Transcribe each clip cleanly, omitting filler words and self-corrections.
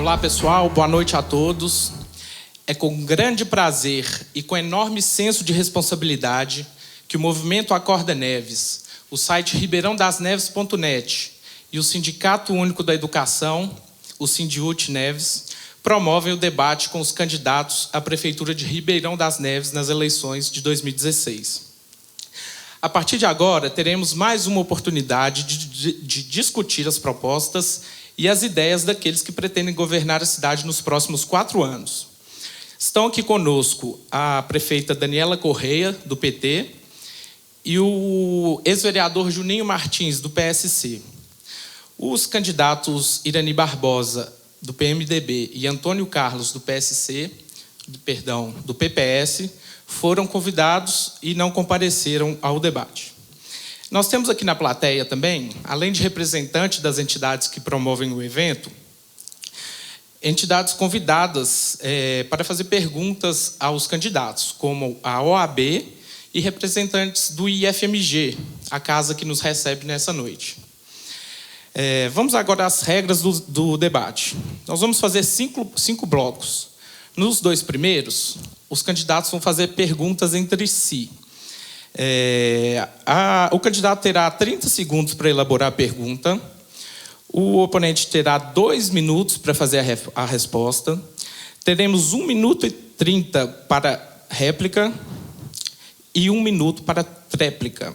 Olá, pessoal. Boa noite a todos. É com grande prazer e com enorme senso de responsabilidade que o Movimento Acorda Neves, o site ribeirãodasneves.net e o Sindicato Único da Educação, o Sindiúte Neves, promovem o debate com os candidatos à Prefeitura de Ribeirão das Neves nas eleições de 2016. A partir de agora, teremos mais uma oportunidade de discutir as propostas e as ideias daqueles que pretendem governar a cidade nos próximos 4 anos. Estão aqui conosco a prefeita Daniela Correia, do PT, e o ex-vereador Juninho Martins, do PSC. Os candidatos Irani Barbosa, do PMDB, e Antônio Carlos, do do PPS, foram convidados e não compareceram ao debate. Nós temos aqui na plateia também, além de representantes das entidades que promovem o evento, entidades convidadas para fazer perguntas aos candidatos, como a OAB e representantes do IFMG, a casa que nos recebe nessa noite. Vamos agora às regras do debate. Nós vamos fazer cinco blocos. Nos 2 primeiros, os candidatos vão fazer perguntas entre si. O candidato terá 30 segundos para elaborar a pergunta. O oponente terá 2 minutos para fazer a resposta. Teremos 1 minuto e 30 para réplica e 1 minuto para tréplica.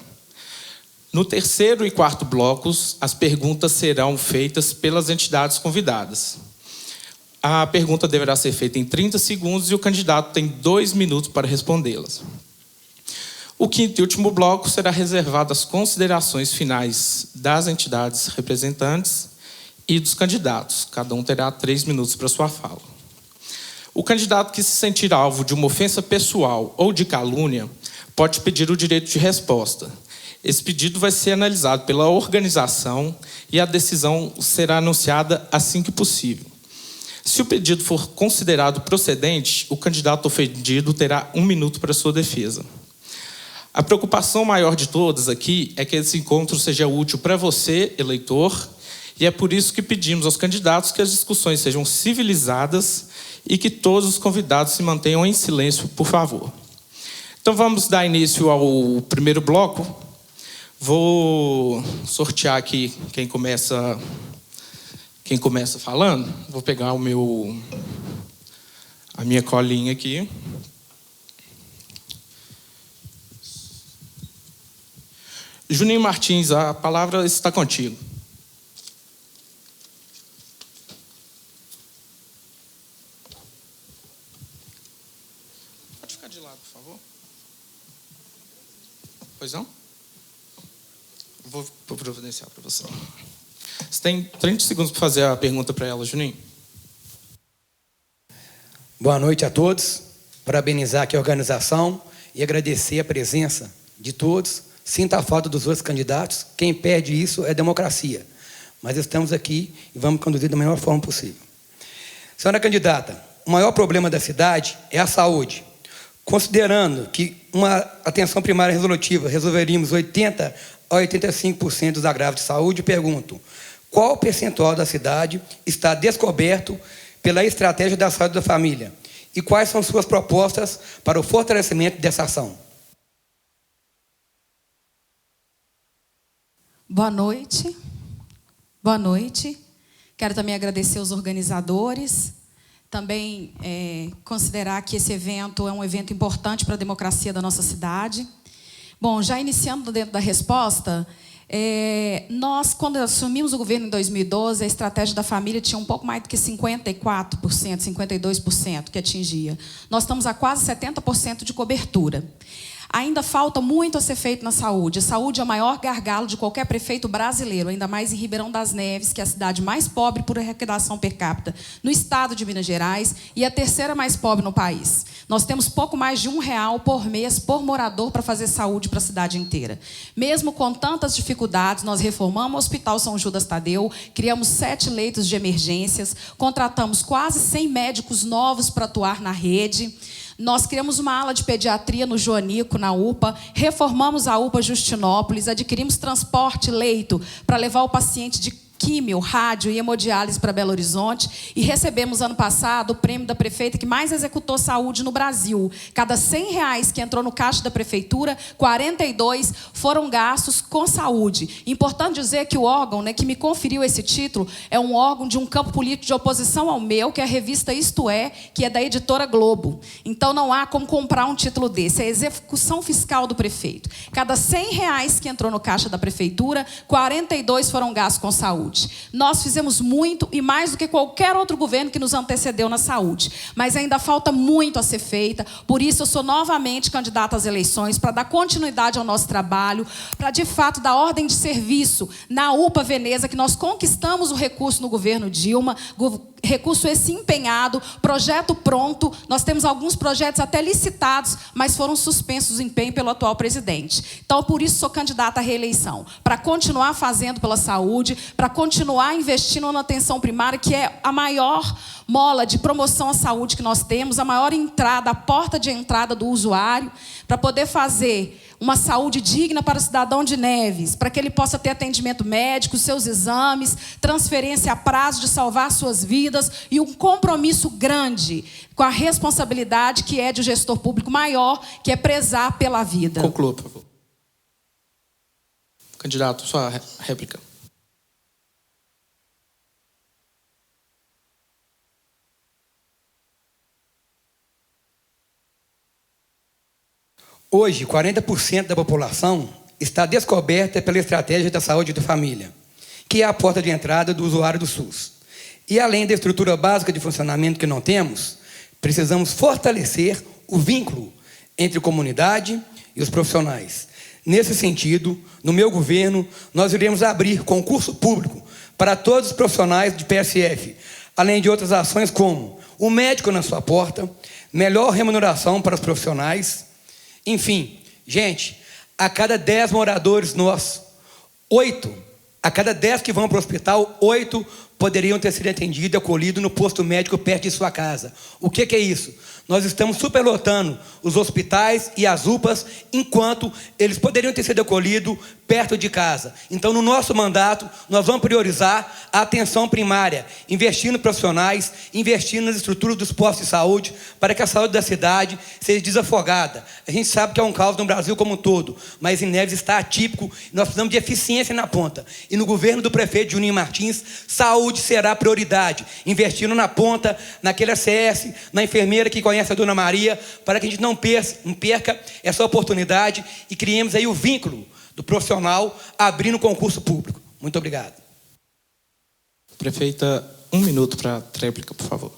No terceiro e quarto blocos, as perguntas serão feitas pelas entidades convidadas. A pergunta deverá ser feita em 30 segundos e o candidato tem 2 minutos para respondê-las. O quinto e último bloco será reservado às considerações finais das entidades representantes e dos candidatos. Cada um terá 3 minutos para sua fala. O candidato que se sentir alvo de uma ofensa pessoal ou de calúnia pode pedir o direito de resposta. Esse pedido vai ser analisado pela organização e a decisão será anunciada assim que possível. Se o pedido for considerado procedente, o candidato ofendido terá 1 minuto para sua defesa. A preocupação maior de todas aqui é que esse encontro seja útil para você, eleitor, e é por isso que pedimos aos candidatos que as discussões sejam civilizadas e que todos os convidados se mantenham em silêncio, por favor. Então vamos dar início ao primeiro bloco. Vou sortear aqui quem começa falando. Vou pegar a minha colinha aqui. Juninho Martins, a palavra está contigo. Pode ficar de lado, por favor. Pois não? Vou providenciar para você. Você tem 30 segundos para fazer a pergunta para ela, Juninho. Boa noite a todos. Parabenizar aqui a organização e agradecer a presença de todos. Sinta a falta dos outros candidatos. Quem perde isso é democracia. Mas estamos aqui e vamos conduzir da melhor forma possível. Senhora candidata, o maior problema da cidade é a saúde. Considerando que uma atenção primária resolutiva resolveríamos 80% a 85% dos agravos de saúde, pergunto: qual percentual da cidade está descoberto pela estratégia da saúde da família? E quais são suas propostas para o fortalecimento dessa ação? Boa noite. Boa noite. Quero também agradecer aos organizadores. Também considerar que esse evento é um evento importante para a democracia da nossa cidade. Bom, já iniciando dentro da resposta, nós, quando assumimos o governo em 2012, a estratégia da família tinha um pouco mais do que 54%, 52% que atingia. Nós estamos a quase 70% de cobertura. Ainda falta muito a ser feito na saúde. A saúde é o maior gargalo de qualquer prefeito brasileiro, ainda mais em Ribeirão das Neves, que é a cidade mais pobre por arrecadação per capita no estado de Minas Gerais e a terceira mais pobre no país. Nós temos pouco mais de R$1 por mês por morador para fazer saúde para a cidade inteira. Mesmo com tantas dificuldades, nós reformamos o Hospital São Judas Tadeu, criamos 7 leitos de emergências, contratamos quase 100 médicos novos para atuar na rede. Nós criamos uma ala de pediatria no Joanico, na UPA, reformamos a UPA Justinópolis, adquirimos transporte, leito, para levar o paciente de químio, rádio e hemodiálise para Belo Horizonte. E recebemos, ano passado, o prêmio da prefeita que mais executou saúde no Brasil. Cada R$100 que entrou no caixa da prefeitura, 42 foram gastos com saúde. Importante dizer que o órgão, né, que me conferiu esse título é um órgão de um campo político de oposição ao meu, que é a revista Isto É, que é da editora Globo. Então, não há como comprar um título desse. É a execução fiscal do prefeito. Cada R$100 que entrou no caixa da prefeitura, 42 foram gastos com saúde. Nós fizemos muito e mais do que qualquer outro governo que nos antecedeu na saúde. Mas ainda falta muito a ser feita. Por isso, eu sou novamente candidata às eleições para dar continuidade ao nosso trabalho, para, de fato, dar ordem de serviço na UPA Veneza, que nós conquistamos o recurso no governo Dilma, recurso esse empenhado, projeto pronto. Nós temos alguns projetos até licitados, mas foram suspensos o empenho pelo atual presidente. Então, por isso, sou candidata à reeleição, para continuar fazendo pela saúde, para continuar investindo na atenção primária, que é a maior mola de promoção à saúde que nós temos, a maior entrada, a porta de entrada do usuário, para poder fazer uma saúde digna para o cidadão de Neves, para que ele possa ter atendimento médico, seus exames, transferência a prazo de salvar suas vidas e um compromisso grande com a responsabilidade que é de um gestor público maior, que é prezar pela vida. Conclua, por favor. Candidato, sua réplica. Hoje, 40% da população está descoberta pela estratégia da saúde da família, que é a porta de entrada do usuário do SUS. E além da estrutura básica de funcionamento que não temos, precisamos fortalecer o vínculo entre a comunidade e os profissionais. Nesse sentido, no meu governo, nós iremos abrir concurso público para todos os profissionais de PSF, além de outras ações como o médico na sua porta, melhor remuneração para os profissionais. Enfim, gente, a cada 10 moradores nossos, 8, a cada 10 que vão para o hospital, 8 poderiam ter sido atendidos e acolhidos no posto médico perto de sua casa. O que é isso? Nós estamos superlotando os hospitais e as UPAs, enquanto eles poderiam ter sido acolhidos perto de casa. Então, no nosso mandato, nós vamos priorizar a atenção primária, investindo em profissionais, investindo nas estruturas dos postos de saúde, para que a saúde da cidade seja desafogada. A gente sabe que é um caos no Brasil como um todo, mas em Neves está atípico, nós precisamos de eficiência na ponta. E no governo do prefeito Juninho Martins, saúde será prioridade, investindo na ponta, naquele ACS, na enfermeira que conhece a Dona Maria, para que a gente não perca essa oportunidade e criemos aí o vínculo do profissional abrindo concurso público. Muito obrigado. Prefeita, 1 minuto para a tréplica, por favor.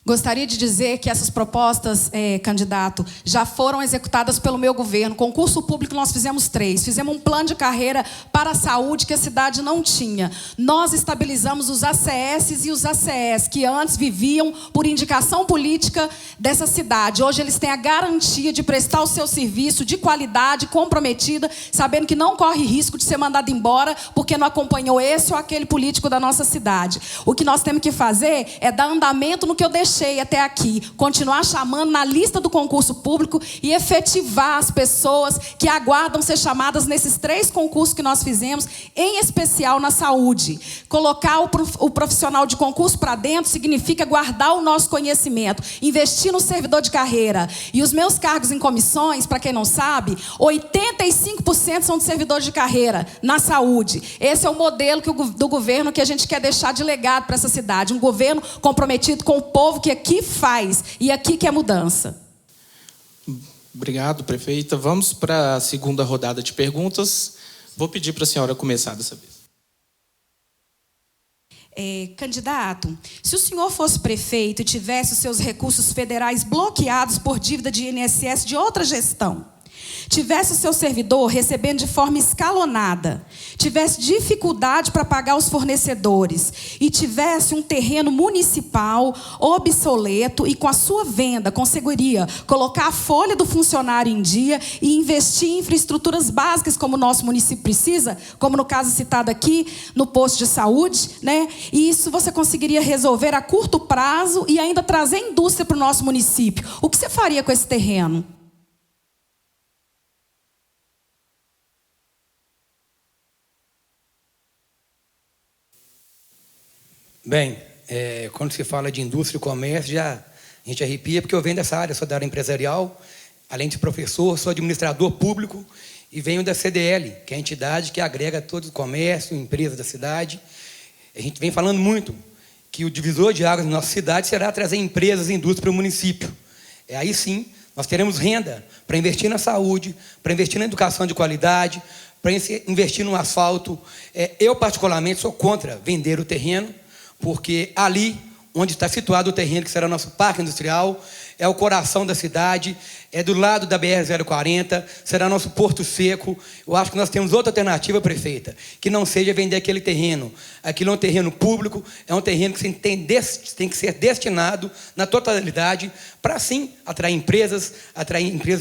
Gostaria de dizer que essas propostas, candidato, já foram executadas pelo meu governo. Concurso público nós fizemos 3. Fizemos um plano de carreira para a saúde que a cidade não tinha. Nós estabilizamos os ACS e os ACS, que antes viviam por indicação política dessa cidade. Hoje eles têm a garantia de prestar o seu serviço de qualidade, comprometida, sabendo que não corre risco de ser mandado embora porque não acompanhou esse ou aquele político da nossa cidade. O que nós temos que fazer é dar andamento no que eu deixei até aqui, continuar chamando na lista do concurso público e efetivar as pessoas que aguardam ser chamadas nesses 3 concursos que nós fizemos, em especial na saúde. Colocar o profissional de concurso para dentro significa guardar o nosso conhecimento, investir no servidor de carreira. E os meus cargos em comissões, para quem não sabe, 85% são de servidores de carreira na saúde. Esse é o modelo do governo que a gente quer deixar de legado para essa cidade. Um governo comprometido com o povo, que aqui faz e aqui quer mudança. Obrigado, prefeita. Vamos para a segunda rodada de perguntas. Vou pedir para a senhora começar dessa vez. Candidato, se o senhor fosse prefeito e tivesse os seus recursos federais bloqueados por dívida de INSS de outra gestão, tivesse o seu servidor recebendo de forma escalonada, tivesse dificuldade para pagar os fornecedores e tivesse um terreno municipal obsoleto e com a sua venda conseguiria colocar a folha do funcionário em dia e investir em infraestruturas básicas como o nosso município precisa, como no caso citado aqui, no posto de saúde, né? E isso você conseguiria resolver a curto prazo e ainda trazer indústria para o nosso município. O que você faria com esse terreno? Bem, quando se fala de indústria e comércio, a gente arrepia, porque eu venho dessa área, sou da área empresarial, além de professor, sou administrador público e venho da CDL, que é a entidade que agrega todo o comércio, empresas da cidade. A gente vem falando muito que o divisor de águas na nossa cidade será trazer empresas e indústria para o município. Aí sim, nós teremos renda para investir na saúde, para investir na educação de qualidade, para investir no asfalto. Eu, particularmente, sou contra vender o terreno, porque ali onde está situado o terreno, que será o nosso parque industrial, é o coração da cidade, é do lado da BR-040, será nosso porto seco. Eu acho que nós temos outra alternativa, prefeita, que não seja vender aquele terreno. Aquilo é um terreno público, é um terreno que tem que ser destinado na totalidade para, sim, atrair empresas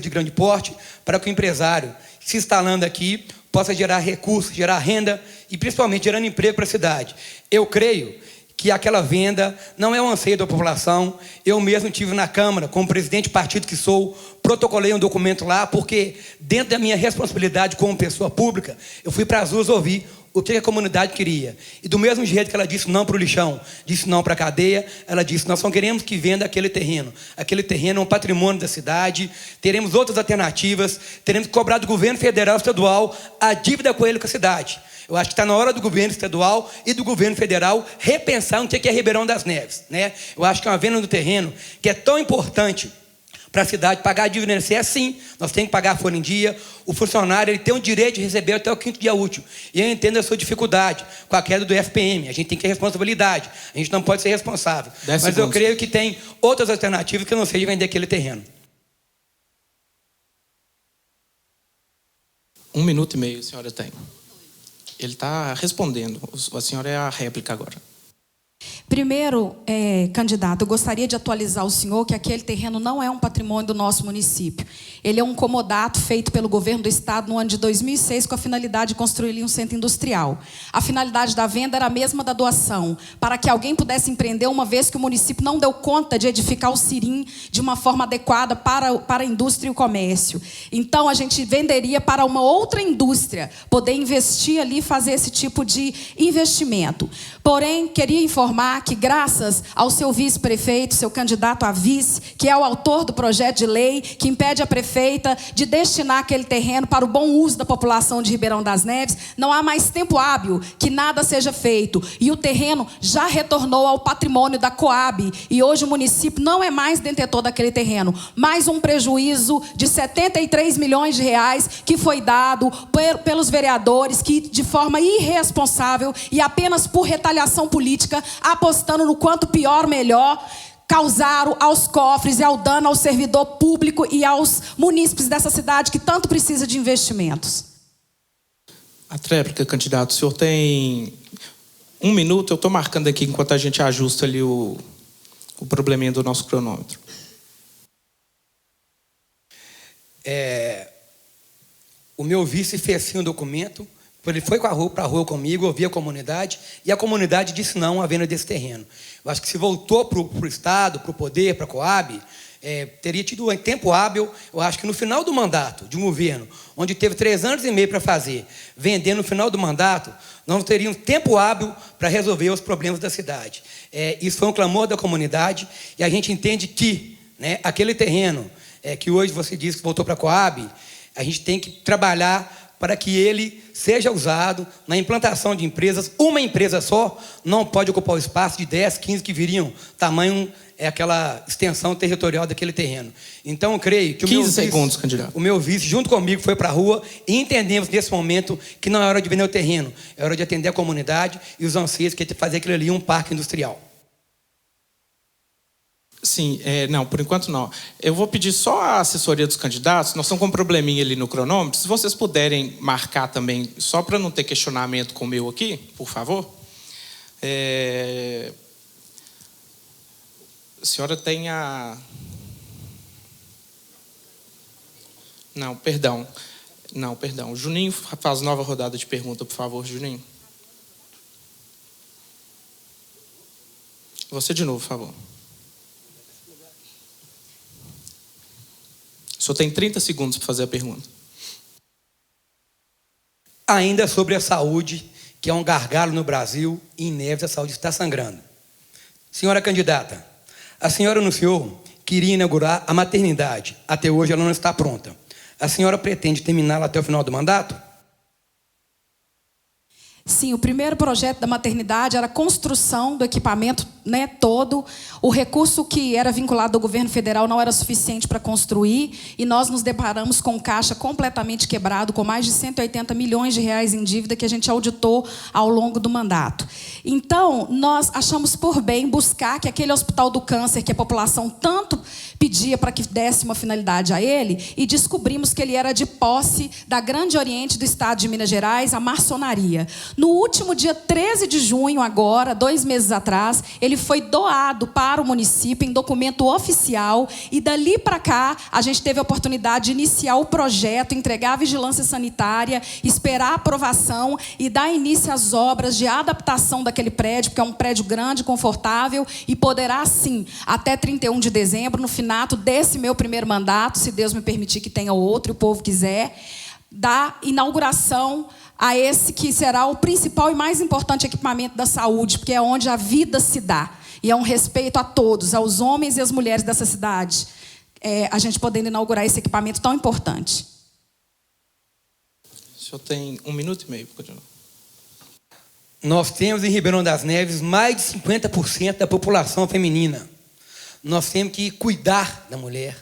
de grande porte, para que o empresário, se instalando aqui, possa gerar recursos, gerar renda e, principalmente, gerando emprego para a cidade. Eu creio que aquela venda não é um anseio da população. Eu mesmo estive na Câmara, como presidente do partido que sou, protocolei um documento lá, porque dentro da minha responsabilidade como pessoa pública, eu fui para as ruas ouvir o que a comunidade queria. E do mesmo jeito que ela disse não para o lixão, disse não para a cadeia, ela disse, nós não queremos que venda aquele terreno. Aquele terreno é um patrimônio da cidade, teremos outras alternativas, teremos que cobrar do governo federal e estadual a dívida com ele com a cidade. Eu acho que está na hora do governo estadual e do governo federal repensar o que é Ribeirão das Neves, né? Eu acho que uma venda do terreno, que é tão importante para a cidade, pagar a dívida é sim, nós temos que pagar a folha em dia. O funcionário ele tem o direito de receber até o 5º dia útil. E eu entendo a sua dificuldade com a queda do FPM. A gente tem que ter responsabilidade. A gente não pode ser responsável. Mas eu creio que tem outras alternativas que não seja vender aquele terreno. 1 minuto e meio a senhora tem. Ele está respondendo. A senhora é a réplica agora. Primeiro, candidato, eu gostaria de atualizar o senhor que aquele terreno não é um patrimônio do nosso município. Ele é um comodato feito pelo governo do estado no ano de 2006 com a finalidade de construir ali um centro industrial. A finalidade da venda era a mesma da doação, para que alguém pudesse empreender, uma vez que o município não deu conta de edificar o Cirim de uma forma adequada para a indústria e o comércio. Então, a gente venderia para uma outra indústria poder investir ali e fazer esse tipo de investimento. Porém, queria informar que, graças ao seu vice-prefeito, seu candidato a vice, que é o autor do projeto de lei que impede a prefeita de destinar aquele terreno para o bom uso da população de Ribeirão das Neves, não há mais tempo hábil que nada seja feito. E o terreno já retornou ao patrimônio da Coab. E hoje o município não é mais detentor daquele terreno. Mais um prejuízo de 73 milhões de reais que foi dado pelos vereadores que, de forma irresponsável e apenas por retaliação política, apostando no quanto pior, melhor, causaram aos cofres e ao dano ao servidor público e aos munícipes dessa cidade que tanto precisa de investimentos. A tréplica, candidato, o senhor tem 1 minuto, eu estou marcando aqui enquanto a gente ajusta ali o probleminha do nosso cronômetro. O meu vice fez sim um documento. Ele foi para a rua comigo, ouviu a comunidade, e a comunidade disse não à venda desse terreno. Eu acho que se voltou para o Estado, para o Poder, para a Coab, teria tido um tempo hábil. Eu acho que no final do mandato de um governo, onde teve 3 anos e meio para fazer, vender no final do mandato, nós teríamos tempo hábil para resolver os problemas da cidade. Isso foi um clamor da comunidade, e a gente entende que, né, aquele terreno que hoje você disse que voltou para a Coab, a gente tem que trabalhar para que ele seja usado na implantação de empresas. Uma empresa só não pode ocupar o espaço de 10, 15 que viriam. Tamanho é aquela extensão territorial daquele terreno. Então, eu creio que 15 segundos, candidato. O meu vice, junto comigo, foi para a rua e entendemos nesse momento que não é hora de vender o terreno, é hora de atender a comunidade e os anseios que é de fazer aquilo ali um parque industrial. Sim, não, por enquanto não. Eu vou pedir só a assessoria dos candidatos, nós estamos com um probleminha ali no cronômetro, se vocês puderem marcar também, só para não ter questionamento com o meu aqui, por favor. A senhora tem a... Não, perdão. Juninho faz nova rodada de pergunta, por favor, Juninho. Você de novo, por favor. O senhor tem 30 segundos para fazer a pergunta. Ainda sobre a saúde, que é um gargalo no Brasil, e em Neves a saúde está sangrando. Senhora candidata, a senhora anunciou que iria inaugurar a maternidade. Até hoje ela não está pronta. A senhora pretende terminá-la até o final do mandato? Sim, o primeiro projeto da maternidade era a construção do equipamento, né, todo. O recurso que era vinculado ao governo federal não era suficiente para construir e nós nos deparamos com um caixa completamente quebrado, com mais de 180 milhões de reais em dívida que a gente auditou ao longo do mandato. Então, nós achamos por bem buscar que aquele Hospital do Câncer, que a população tanto pedia para que desse uma finalidade a ele, e descobrimos que ele era de posse da Grande Oriente do Estado de Minas Gerais, a maçonaria. No último dia 13 de junho, agora, 2 meses atrás, ele foi doado para o município em documento oficial e dali para cá a gente teve a oportunidade de iniciar o projeto, entregar a vigilância sanitária, esperar a aprovação e dar início às obras de adaptação daquele prédio, porque é um prédio grande, confortável e poderá, sim, até 31 de dezembro, no finato desse meu primeiro mandato, se Deus me permitir que tenha outro e o povo quiser, dar inauguração a esse que será o principal e mais importante equipamento da saúde, porque é onde a vida se dá. E é um respeito a todos, aos homens e às mulheres dessa cidade, a gente podendo inaugurar esse equipamento tão importante. O senhor tem 1 minuto e meio para continuar. Nós temos em Ribeirão das Neves mais de 50% da população feminina. Nós temos que cuidar da mulher,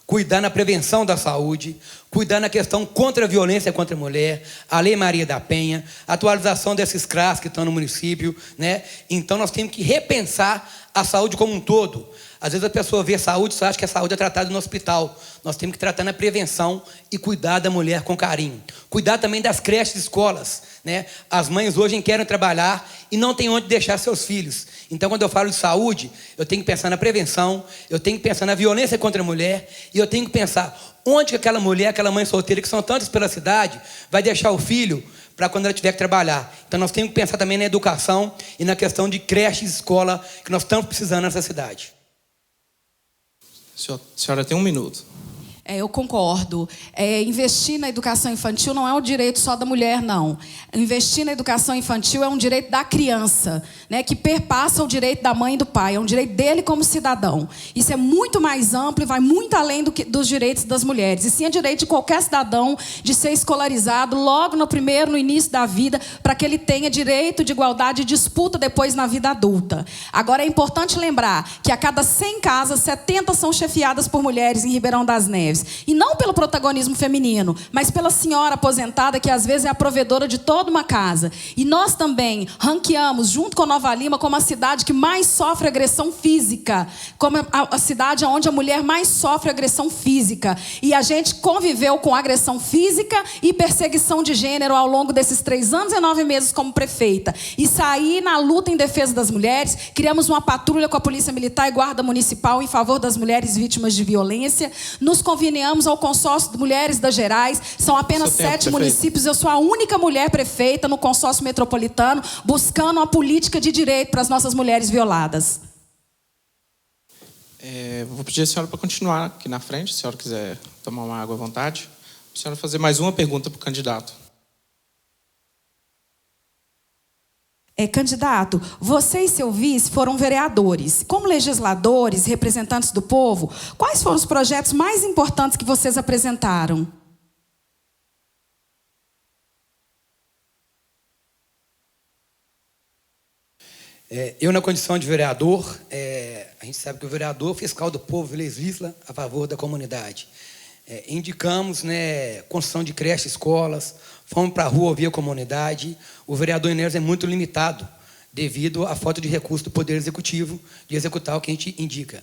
cuidar na prevenção da saúde, cuidar na questão contra a violência contra a mulher, a Lei Maria da Penha, a atualização desses CRAS que estão no município, né? Então nós temos que repensar a saúde como um todo. Às vezes a pessoa vê saúde, só acha que a saúde é tratada no hospital. Nós temos que tratar na prevenção e cuidar da mulher com carinho. Cuidar também das creches e escolas, né? As mães hoje querem trabalhar e não têm onde deixar seus filhos. Então, quando eu falo de saúde, eu tenho que pensar na prevenção, eu tenho que pensar na violência contra a mulher e eu tenho que pensar onde que aquela mulher, aquela mãe solteira, que são tantas pela cidade, vai deixar o filho para quando ela tiver que trabalhar. Então, nós temos que pensar também na educação e na questão de creches e escola que nós estamos precisando nessa cidade. A senhora tem 1 minuto. Eu concordo. Investir na educação infantil não é um direito só da mulher, não. Investir na educação infantil é um direito da criança, né, que perpassa o direito da mãe e do pai. É um direito dele como cidadão. Isso é muito mais amplo e vai muito além dos direitos das mulheres. E sim é direito de qualquer cidadão de ser escolarizado logo no início da vida, para que ele tenha direito de igualdade e disputa depois na vida adulta. Agora, é importante lembrar que a cada 100 casas, 70 são chefiadas por mulheres em Ribeirão das Neves. E não pelo protagonismo feminino, mas pela senhora aposentada, que às vezes é a provedora de toda uma casa. E nós também ranqueamos, junto com Nova Lima, como a cidade que mais sofre agressão física, como a cidade onde a mulher mais sofre agressão física. E a gente conviveu com agressão física e perseguição de gênero ao longo desses 3 anos e 9 meses como prefeita. E saí na luta em defesa das mulheres, criamos uma patrulha com a Polícia Militar e Guarda Municipal em favor das mulheres vítimas de violência, nos convidamos ao consórcio de mulheres das Gerais. São apenas 7 municípios. Eu sou a única mulher prefeita no consórcio metropolitano, buscando uma política de direito para as nossas mulheres violadas. Vou pedir a senhora para continuar aqui na frente, se a senhora quiser tomar uma água à vontade. A senhora fazer mais uma pergunta para o candidato. Candidato, você e seu vice foram vereadores. Como legisladores, representantes do povo, quais foram os projetos mais importantes que vocês apresentaram? Eu, na condição de vereador, a gente sabe que o vereador é o fiscal do povo, legisla a favor da comunidade. Indicamos, né, construção de creches, escolas, fomos para a rua ouvir a comunidade. O vereador Inês é muito limitado devido à falta de recurso do Poder Executivo de executar o que a gente indica.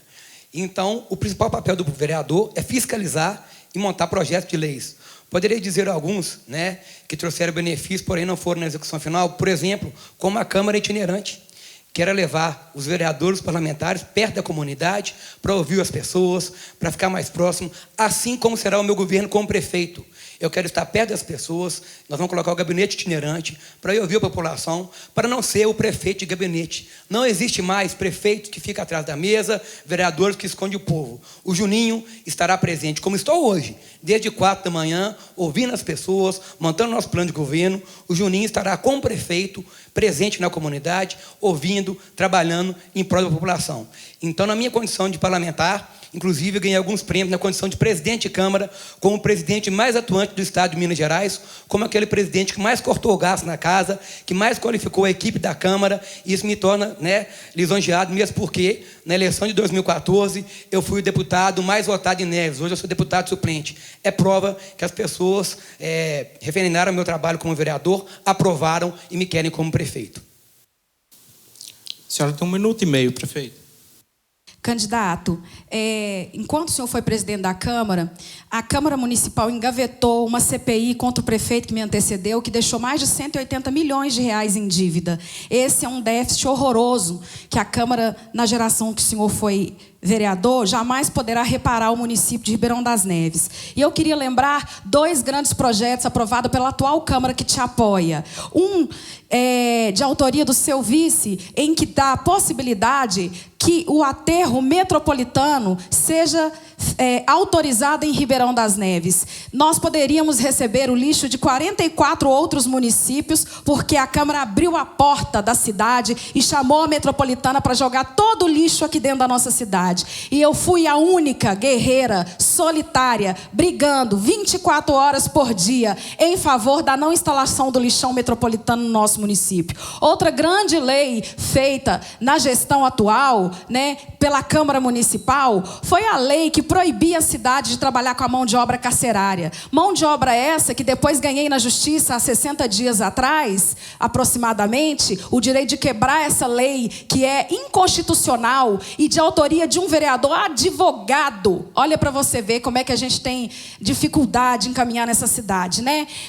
Então, o principal papel do vereador é fiscalizar e montar projetos de leis. Poderia dizer alguns, né, que trouxeram benefícios, porém não foram na execução final, por exemplo, como a Câmara Itinerante, que era levar os vereadores, os parlamentares, perto da comunidade, para ouvir as pessoas, para ficar mais próximo, assim como será o meu governo como prefeito. Eu quero estar perto das pessoas, nós vamos colocar o gabinete itinerante para eu ouvir a população, para não ser o prefeito de gabinete. Não existe mais prefeito que fica atrás da mesa, vereadores que esconde o povo. O Juninho estará presente, como estou hoje, desde 4 da manhã, ouvindo as pessoas, montando nosso plano de governo. O Juninho estará como prefeito, presente na comunidade, ouvindo, trabalhando em prol da população. Então, na minha condição de parlamentar, inclusive, eu ganhei alguns prêmios na condição de presidente de Câmara, como o presidente mais atuante do Estado de Minas Gerais, como aquele presidente que mais cortou o gasto na casa, que mais qualificou a equipe da Câmara. E isso me torna, lisonjeado, mesmo porque, na eleição de 2014, eu fui o deputado mais votado em Neves. Hoje eu sou deputado suplente. É prova que as pessoas referendaram o meu trabalho como vereador, aprovaram e me querem como prefeito. A senhora tem 1 minuto e meio, prefeito. Candidato, enquanto o senhor foi presidente da Câmara, a Câmara Municipal engavetou uma CPI contra o prefeito que me antecedeu, que deixou mais de 180 milhões de reais em dívida. Esse é um déficit horroroso que a Câmara, na geração que o senhor foi vereador, jamais poderá reparar o município de Ribeirão das Neves. E eu queria lembrar 2 grandes projetos aprovados pela atual Câmara que te apoia. Um de autoria do seu vice, em que dá a possibilidade que o aterro metropolitano seja autorizado em Ribeirão das Neves. Nós poderíamos receber o lixo de 44 outros municípios, porque a Câmara abriu a porta da cidade e chamou a metropolitana para jogar todo o lixo aqui dentro da nossa cidade. E eu fui a única guerreira, solitária, brigando 24 horas por dia em favor da não instalação do lixão metropolitano no nosso município. Outra grande lei feita na gestão atual, pela Câmara Municipal, foi a lei que proibia a cidade de trabalhar com a mão de obra carcerária. Mão de obra essa que depois ganhei na justiça há 60 dias atrás, aproximadamente, o direito de quebrar essa lei que é inconstitucional e de autoria de um vereador advogado. Olha para você ver como é que a gente tem dificuldade em caminhar nessa cidade,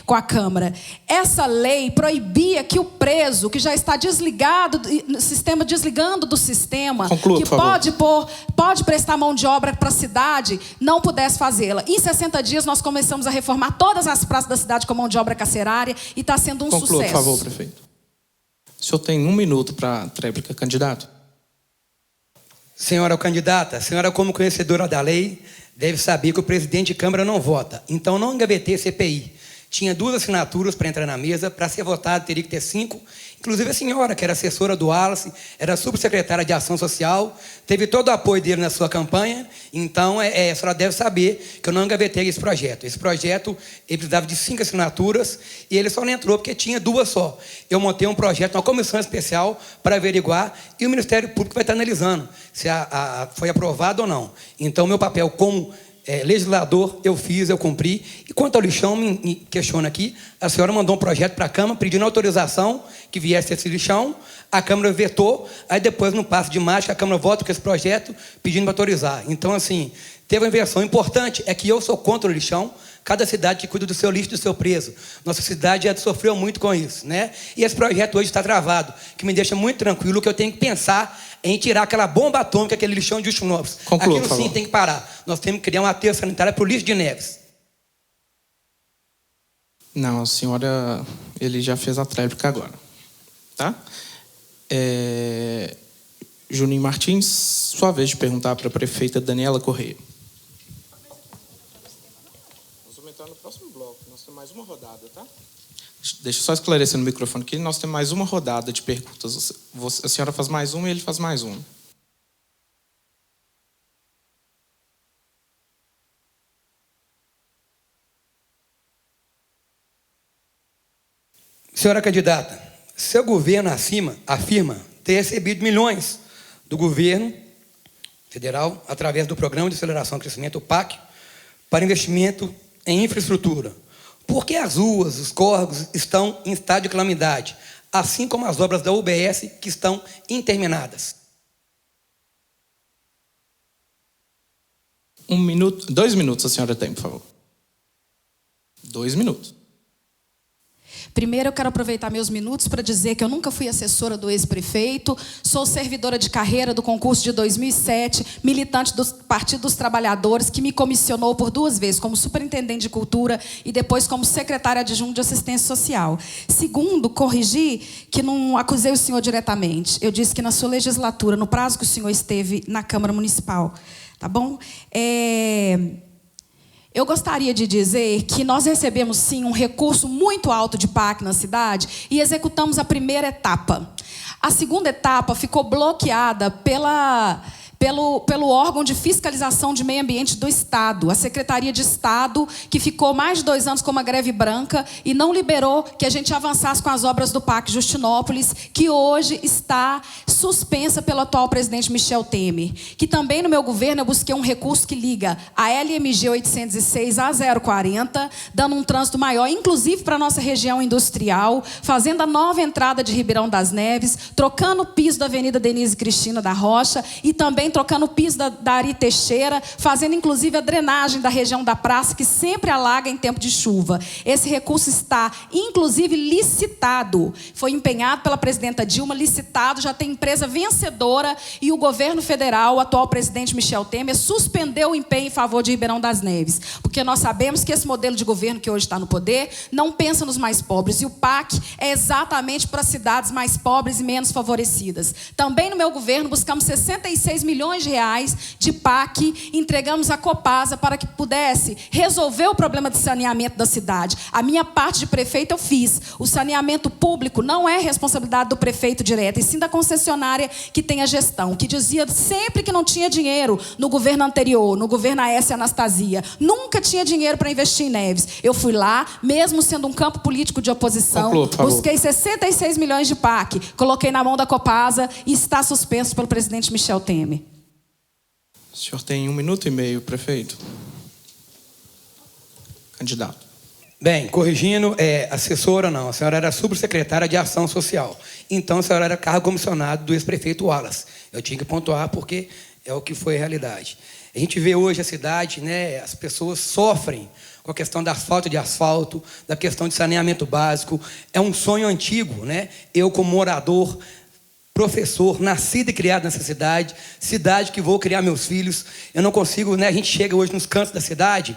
com a Câmara. Essa lei proibia que o preso, que já está desligado, desligando do sistema, conclua, que pode prestar mão de obra para a cidade, não pudesse fazê-la. Em 60 dias, nós começamos a reformar todas as praças da cidade com mão de obra carcerária e está sendo um conclua, sucesso. Por favor, prefeito. O senhor tem 1 minuto para tréplica, candidato. Senhora candidata, a senhora, como conhecedora da lei, deve saber que o presidente de Câmara não vota. Então, não engavetei CPI. Tinha 2 assinaturas para entrar na mesa, para ser votado teria que ter 5. Inclusive a senhora, que era assessora do Wallace, era subsecretária de Ação Social, teve todo o apoio dele na sua campanha. Então, a senhora deve saber que eu não engavetei esse projeto. Esse projeto, ele precisava de 5 assinaturas e ele só não entrou porque tinha 2 só. Eu montei um projeto, uma comissão especial para averiguar e o Ministério Público vai estar analisando se foi aprovado ou não. Então, meu papel como legislador, eu fiz, eu cumpri. E quanto ao lixão, me questiona aqui, a senhora mandou um projeto para a Câmara pedindo autorização que viesse esse lixão, a Câmara vetou, aí depois, no passo de mágica, a Câmara volta com esse projeto pedindo para autorizar. Então, assim, teve uma inversão importante, é que eu sou contra o lixão, cada cidade que cuida do seu lixo, do seu preso. Nossa cidade já sofreu muito com isso, E esse projeto hoje está travado, que me deixa muito tranquilo, que eu tenho que pensar em tirar aquela bomba atômica, aquele lixão de Justinópolis. Conclua, aquilo sim tem que parar. Nós temos que criar um aterro sanitário para o lixo de Neves. Não, a senhora, ele já fez a tréplica agora, tá? Juninho Martins, sua vez de perguntar para a prefeita Daniela Correia. Nós vamos entrar no próximo bloco, nós temos mais uma rodada, tá? Deixa eu só esclarecer no microfone que nós temos mais uma rodada de perguntas. A senhora faz mais uma e ele faz mais uma. Senhora candidata, seu governo afirma ter recebido milhões do governo federal através do Programa de Aceleração e Crescimento, o PAC, para investimento em infraestrutura. Por que as ruas, os córregos estão em estado de calamidade, assim como as obras da UBS que estão interminadas? 1 minuto, 2 minutos a senhora tem, por favor. 2 minutos. Primeiro, eu quero aproveitar meus minutos para dizer que eu nunca fui assessora do ex-prefeito, sou servidora de carreira do concurso de 2007, militante do Partido dos Trabalhadores, que me comissionou por 2 vezes como superintendente de cultura e depois como secretária adjunta de assistência social. Segundo, corrigi que não acusei o senhor diretamente. Eu disse que na sua legislatura, no prazo que o senhor esteve na Câmara Municipal, tá bom? eu gostaria de dizer que nós recebemos, sim, um recurso muito alto de PAC na cidade e executamos a primeira etapa. A segunda etapa ficou bloqueada pelo órgão de fiscalização de meio ambiente do Estado, a Secretaria de Estado, que ficou mais de 2 anos com uma greve branca e não liberou que a gente avançasse com as obras do Parque Justinópolis, que hoje está suspensa pelo atual presidente Michel Temer. Que também no meu governo eu busquei um recurso que liga a LMG 806 a 040, dando um trânsito maior, inclusive para a nossa região industrial, fazendo a nova entrada de Ribeirão das Neves, trocando o piso da Avenida Denise Cristina da Rocha e também trocando o piso da Ari Teixeira, fazendo inclusive a drenagem da região da praça, que sempre alaga em tempo de chuva. Esse recurso está, inclusive, licitado. Foi empenhado pela presidenta Dilma, licitado, já tem empresa vencedora e o governo federal, o atual presidente Michel Temer, suspendeu o empenho em favor de Ribeirão das Neves. Porque nós sabemos que esse modelo de governo que hoje está no poder não pensa nos mais pobres. E o PAC é exatamente para cidades mais pobres e menos favorecidas. Também no meu governo buscamos 66 milhões de reais de PAC, entregamos a Copasa para que pudesse resolver o problema de saneamento da cidade. A minha parte de prefeito eu fiz. O saneamento público não é responsabilidade do prefeito direto, e sim da concessionária que tem a gestão, que dizia sempre que não tinha dinheiro no governo anterior, no governo Aécio Anastasia. Nunca tinha dinheiro para investir em Neves. Eu fui lá, mesmo sendo um campo político de oposição, busquei 66 milhões de PAC, coloquei na mão da Copasa e está suspenso pelo presidente Michel Temer. O senhor tem 1 minuto e meio, prefeito. Candidato. Bem, corrigindo, assessora não, a senhora era subsecretária de Ação Social. Então, a senhora era cargo comissionado do ex-prefeito Wallace. Eu tinha que pontuar porque é o que foi a realidade. A gente vê hoje a cidade, né, as pessoas sofrem com a questão da falta de asfalto, da questão de saneamento básico. É um sonho antigo, né? Eu, como morador, professor, nascido e criado nessa cidade, cidade que vou criar meus filhos, eu não consigo, né? A gente chega hoje nos cantos da cidade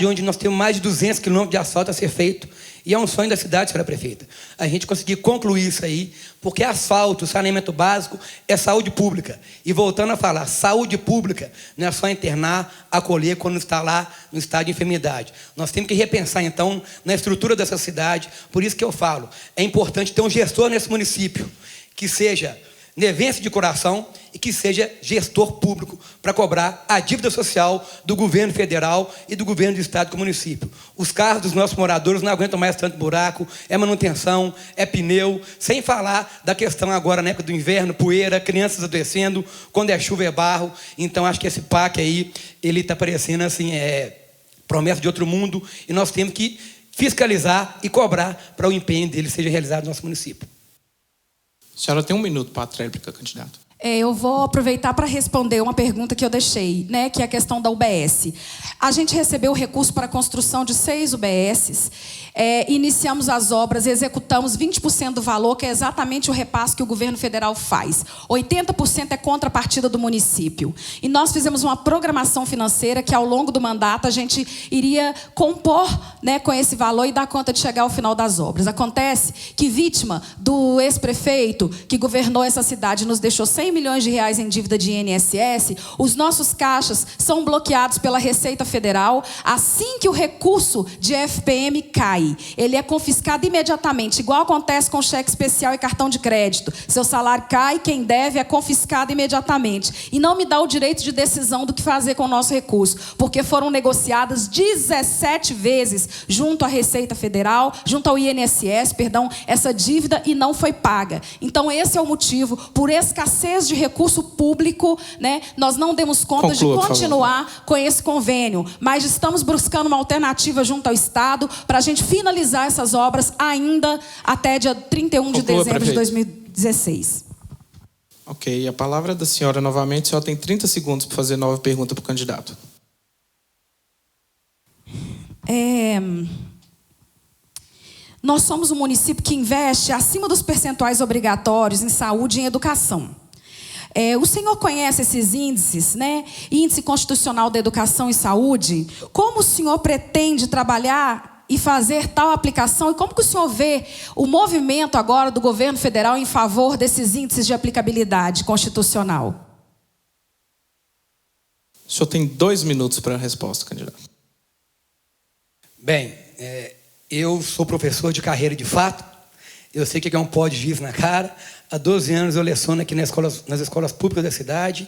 onde nós temos mais de 200 quilômetros de asfalto a ser feito, e é um sonho da cidade, senhora prefeita, a gente conseguir concluir isso aí, porque asfalto, saneamento básico é saúde pública. E voltando a falar, saúde pública não é só internar, acolher quando está lá no estado de enfermidade. Nós temos que repensar, então, na estrutura dessa cidade. Por isso que eu falo, é importante ter um gestor nesse município que seja nevense de coração e que seja gestor público para cobrar a dívida social do governo federal e do governo do estado e do município. Os carros dos nossos moradores não aguentam mais tanto buraco, é manutenção, é pneu, sem falar da questão agora, na época do inverno, poeira, crianças adoecendo, quando é chuva é barro. Então, acho que esse PAC aí, ele está parecendo assim, promessa de outro mundo, e nós temos que fiscalizar e cobrar para o empenho dele seja realizado no nosso município. A senhora tem 1 minuto para a tréplica, candidato. Eu vou aproveitar para responder uma pergunta que eu deixei, né, que é a questão da UBS. A gente recebeu o recurso para a construção de 6 UBSs, iniciamos as obras, executamos 20% do valor, que é exatamente o repasse que o governo federal faz. 80% é contrapartida do município. E nós fizemos uma programação financeira que, ao longo do mandato, a gente iria compor, né, com esse valor e dar conta de chegar ao final das obras. Acontece que, vítima do ex-prefeito que governou essa cidade, nos deixou 100 milhões de reais em dívida de INSS, os nossos caixas são bloqueados pela Receita Federal assim que o recurso de FPM cai. Ele é confiscado imediatamente, igual acontece com cheque especial e cartão de crédito. Seu salário cai, quem deve é confiscado imediatamente. E não me dá o direito de decisão do que fazer com o nosso recurso, porque foram negociadas 17 vezes junto à Receita Federal, junto ao INSS, essa dívida, e não foi paga. Então, esse é o motivo, por escassez de recurso público, né, nós não demos conta de continuar com esse convênio, mas estamos buscando uma alternativa junto ao Estado para a gente finalizar essas obras ainda até dia 31 de dezembro de 2016. Ok, a palavra da senhora novamente. A senhora tem 30 segundos para fazer nova pergunta para o candidato. Nós somos um município que investe acima dos percentuais obrigatórios em saúde e em educação. O senhor conhece esses índices, né? Índice Constitucional da Educação e Saúde. Como o senhor pretende trabalhar e fazer tal aplicação? E como que o senhor vê o movimento agora do governo federal em favor desses índices de aplicabilidade constitucional? O senhor tem 2 minutos para a resposta, candidato. Bem, eu sou professor de carreira de fato. Eu sei o que é um pó de giz na cara. Há 12 anos eu leciono aqui nas escolas públicas da cidade,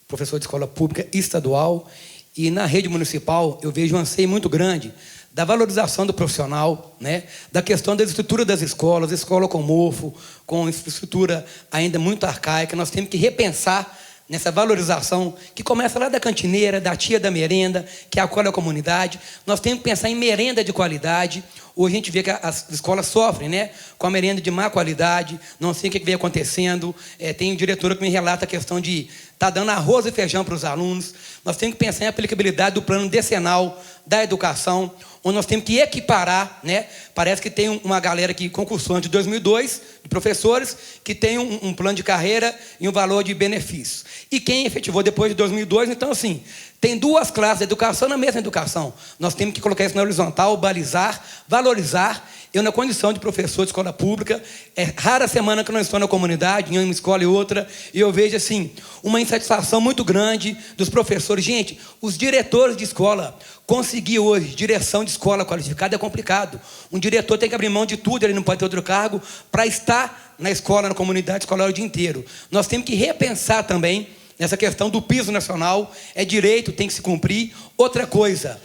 professor de escola pública estadual. E na rede municipal eu vejo um anseio muito grande da valorização do profissional, né? Da questão da estrutura das escolas, escola com mofo, com infraestrutura ainda muito arcaica. Nós temos que repensar nessa valorização que começa lá da cantineira, da tia da merenda, que acolhe a comunidade. Nós temos que pensar em merenda de qualidade. Hoje a gente vê que as escolas sofrem, né, com a merenda de má qualidade, não sei o que vem acontecendo. Tem diretora que me relata a questão de estar dando arroz e feijão para os alunos. Nós temos que pensar em aplicabilidade do plano decenal da educação, onde nós temos que equiparar, né? Parece que tem uma galera que concursou antes de 2002, de professores, que tem um plano de carreira e um valor de benefício. E quem efetivou depois de 2002, então, assim, tem duas classes de educação na mesma educação. Nós temos que colocar isso na horizontal, balizar, valorizar. Eu, na condição de professor de escola pública, é rara a semana que eu não estou na comunidade, em uma escola e outra, e eu vejo, assim, uma insatisfação muito grande dos professores. Gente, os diretores de escola, conseguir hoje direção de escola qualificada é complicado. Um diretor tem que abrir mão de tudo, ele não pode ter outro cargo, para estar na escola, na comunidade escolar o dia inteiro. Nós temos que repensar também nessa questão do piso nacional. É direito, tem que se cumprir. Outra coisa,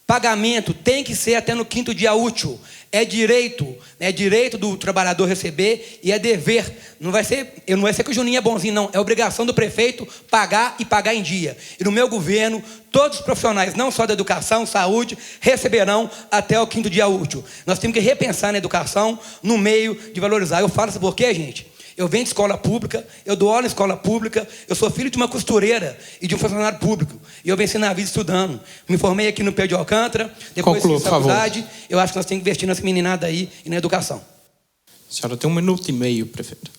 pagamento tem que ser até no 5º dia útil. É direito do trabalhador receber e é dever. Não vai ser que o Juninho é bonzinho, não. É obrigação do prefeito pagar e pagar em dia. E no meu governo, todos os profissionais, não só da educação, saúde, receberão até o 5º dia útil. Nós temos que repensar na educação, no meio de valorizar. Eu falo isso por quê, gente? Eu venho de escola pública, eu dou aula em escola pública, eu sou filho de uma costureira e de um funcionário público. E eu venci na vida estudando. Me formei aqui no Pé de Alcântara, depois fiz faculdade. Eu acho que nós temos que investir nessa meninada aí e na educação. A senhora tem 1 minuto e meio, prefeito.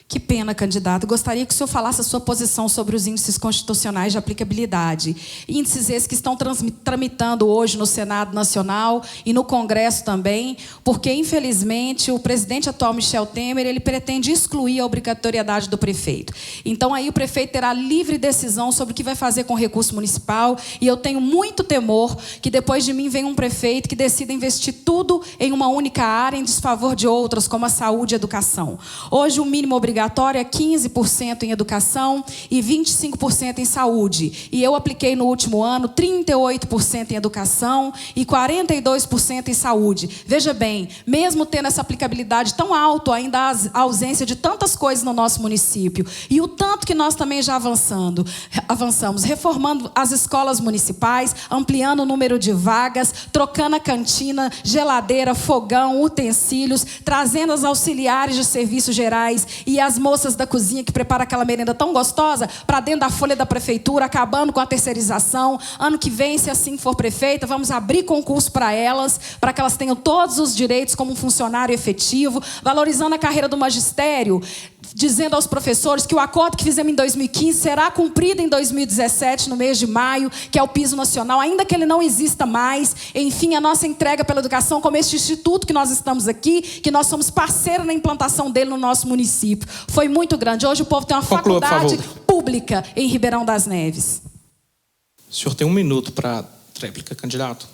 Que pena, candidato. Gostaria que o senhor falasse a sua posição sobre os índices constitucionais de aplicabilidade. Índices esses que estão tramitando hoje no Senado Nacional e no Congresso também, porque, infelizmente, o presidente atual, Michel Temer, ele pretende excluir a obrigatoriedade do prefeito. Então, aí o prefeito terá livre decisão sobre o que vai fazer com o recurso municipal, e eu tenho muito temor que depois de mim venha um prefeito que decida investir tudo em uma única área em desfavor de outras, como a saúde e a educação. Hoje, o mínimo obrigatório é 15% em educação e 25% em saúde. E eu apliquei no último ano 38% em educação e 42% em saúde. Veja bem, mesmo tendo essa aplicabilidade tão alta, ainda há a ausência de tantas coisas no nosso município. E o tanto que nós também já avançamos, reformando as escolas municipais, ampliando o número de vagas, trocando a cantina, geladeira, fogão, utensílios, trazendo as auxiliares de serviços gerais e as moças da cozinha que preparam aquela merenda tão gostosa para dentro da folha da prefeitura, acabando com a terceirização. Ano que vem, se assim for prefeita, vamos abrir concurso para elas, para que elas tenham todos os direitos como um funcionário efetivo, valorizando a carreira do magistério, dizendo aos professores que o acordo que fizemos em 2015 será cumprido em 2017, no mês de maio, que é o piso nacional, ainda que ele não exista mais. Enfim, a nossa entrega pela educação, como este instituto que nós estamos aqui, que nós somos parceiros na implantação dele no nosso município, foi muito grande. Hoje o povo tem uma faculdade pública em Ribeirão das Neves. O senhor tem 1 minuto para réplica, candidato.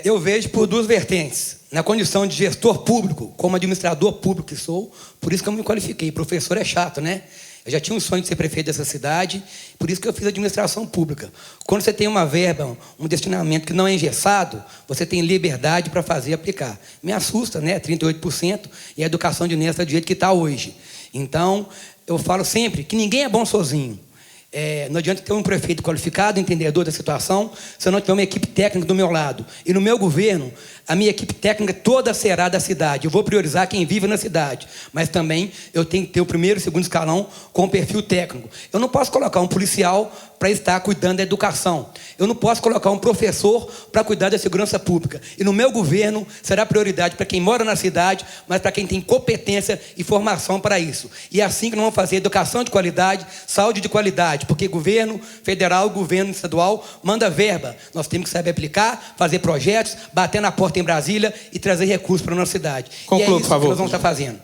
Eu vejo por duas vertentes. Na condição de gestor público, como administrador público que sou, por isso que eu me qualifiquei. Professor é chato, né? Eu já tinha um sonho de ser prefeito dessa cidade, por isso que eu fiz administração pública. Quando você tem uma verba, um destinamento que não é engessado, você tem liberdade para fazer e aplicar. Me assusta, né? 38%, e a educação de Nesta do jeito que está hoje. Então, eu falo sempre que ninguém é bom sozinho. Não adianta ter um prefeito qualificado, entendedor da situação, se eu não tiver uma equipe técnica do meu lado. E no meu governo, a minha equipe técnica toda será da cidade. Eu vou priorizar quem vive na cidade. Mas também eu tenho que ter o 1º e 2º escalão com perfil técnico. Eu não posso colocar um policial para estar cuidando da educação. Eu não posso colocar um professor para cuidar da segurança pública. E no meu governo será prioridade para quem mora na cidade, mas para quem tem competência e formação para isso. E é assim que nós vamos fazer educação de qualidade, saúde de qualidade, porque governo federal, governo estadual manda verba. Nós temos que saber aplicar, fazer projetos, bater na porta em Brasília e trazer recursos para a nossa cidade. Conclua, e é isso por favor, que nós vamos estar fazendo.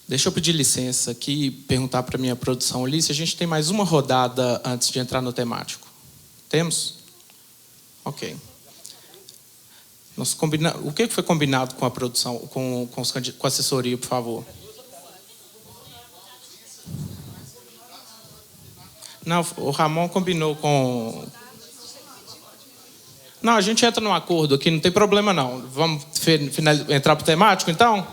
Deixa eu pedir licença aqui e perguntar para a minha produção ali se a gente tem mais uma rodada antes de entrar no temático. Temos? Ok. O que foi combinado com a produção, com a assessoria, por favor? Não, o Ramon combinou com... Não, a gente entra num acordo aqui, não tem problema não. Vamos entrar para o temático, então?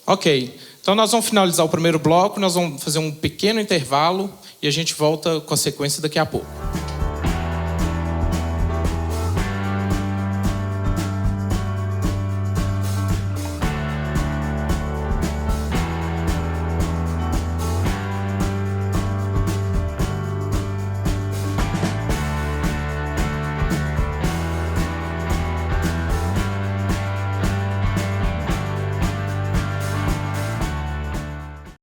Ok. Então, nós vamos finalizar o primeiro bloco, nós vamos fazer um pequeno intervalo e a gente volta com a sequência daqui a pouco.